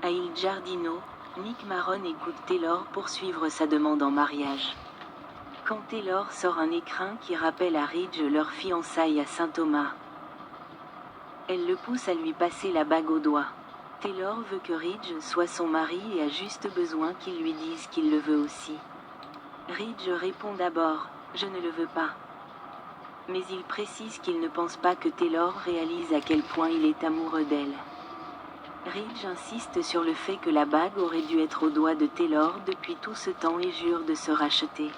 À Il Giardino, Nick Maron écoute Taylor poursuivre sa demande en mariage. Quand Taylor sort un écrin qui rappelle à Ridge leur fiançailles à Saint-Thomas, elle le pousse à lui passer la bague au doigt. Taylor veut que Ridge soit son mari et a juste besoin qu'il lui dise qu'il le veut aussi. Ridge répond d'abord « Je ne le veux pas ». Mais il précise qu'il ne pense pas que Taylor réalise à quel point il est amoureux d'elle. Ridge insiste sur le fait que la bague aurait dû être au doigt de Taylor depuis tout ce temps et jure de se racheter.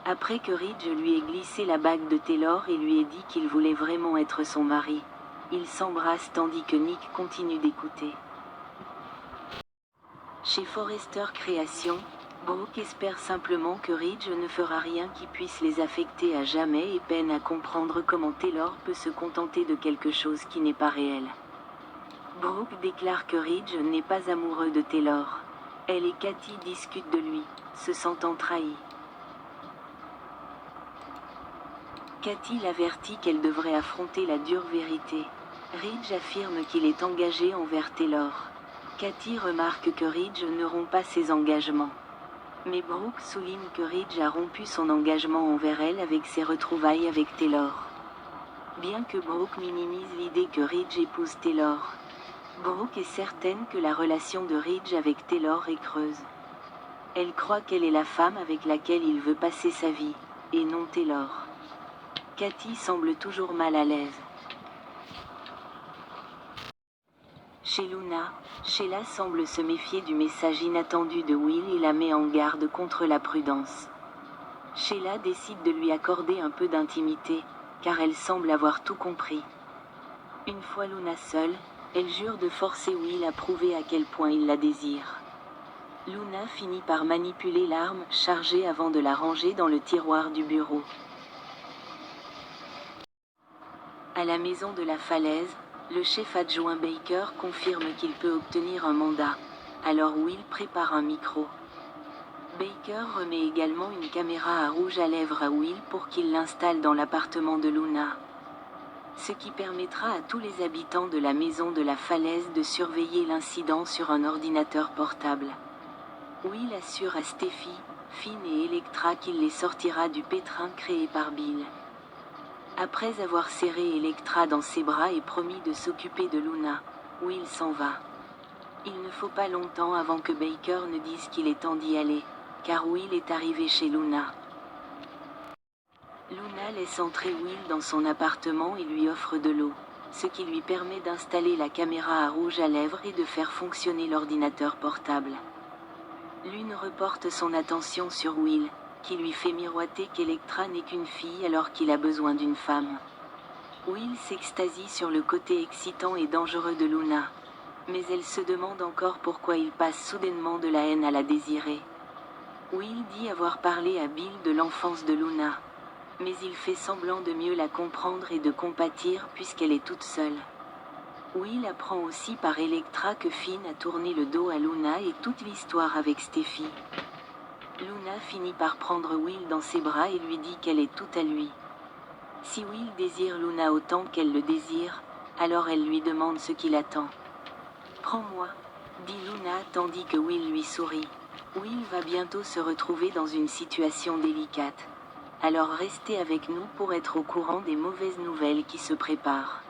Après que Ridge lui ait glissé la bague de Taylor et lui ait dit qu'il voulait vraiment être son mari, ils s'embrassent tandis que Nick continue d'écouter. Chez Forrester Créations, Brooke espère simplement que Ridge ne fera rien qui puisse les affecter à jamais et peine à comprendre comment Taylor peut se contenter de quelque chose qui n'est pas réel. Brooke déclare que Ridge n'est pas amoureux de Taylor. Elle et Cathy discutent de lui, se sentant trahis. Cathy l'avertit qu'elle devrait affronter la dure vérité. Ridge affirme qu'il est engagé envers Taylor. Cathy remarque que Ridge ne rompt pas ses engagements. Mais Brooke souligne que Ridge a rompu son engagement envers elle avec ses retrouvailles avec Taylor. Bien que Brooke minimise l'idée que Ridge épouse Taylor, Brooke est certaine que la relation de Ridge avec Taylor est creuse. Elle croit qu'elle est la femme avec laquelle il veut passer sa vie, et non Taylor. Cathy semble toujours mal à l'aise. Chez Luna, Sheila semble se méfier du message inattendu de Will et la met en garde contre la prudence. Sheila décide de lui accorder un peu d'intimité, car elle semble avoir tout compris. Une fois Luna seule, elle jure de forcer Will à prouver à quel point il la désire. Luna finit par manipuler l'arme chargée avant de la ranger dans le tiroir du bureau. À la maison de la falaise, le chef adjoint Baker confirme qu'il peut obtenir un mandat. Alors Will prépare un micro. Baker remet également une caméra à rouge à lèvres à Will pour qu'il l'installe dans l'appartement de Luna. Ce qui permettra à tous les habitants de la maison de la falaise de surveiller l'incident sur un ordinateur portable. Will assure à Steffi, Finn et Electra qu'il les sortira du pétrin créé par Bill. Après avoir serré Electra dans ses bras et promis de s'occuper de Luna, Will s'en va. Il ne faut pas longtemps avant que Baker ne dise qu'il est temps d'y aller, car Will est arrivé chez Luna. Luna laisse entrer Will dans son appartement et lui offre de l'eau, ce qui lui permet d'installer la caméra à rouge à lèvres et de faire fonctionner l'ordinateur portable. Lune reporte son attention sur Will, qui lui fait miroiter qu'Electra n'est qu'une fille alors qu'il a besoin d'une femme. Will s'extasie sur le côté excitant et dangereux de Luna, mais elle se demande encore pourquoi il passe soudainement de la haine à la désirer. Will dit avoir parlé à Bill de l'enfance de Luna, mais il fait semblant de mieux la comprendre et de compatir puisqu'elle est toute seule. Will apprend aussi par Electra que Finn a tourné le dos à Luna et toute l'histoire avec Steffi. Luna finit par prendre Will dans ses bras et lui dit qu'elle est toute à lui. Si Will désire Luna autant qu'elle le désire, alors elle lui demande ce qu'il attend. « Prends-moi », dit Luna tandis que Will lui sourit. Will va bientôt se retrouver dans une situation délicate. Alors restez avec nous pour être au courant des mauvaises nouvelles qui se préparent.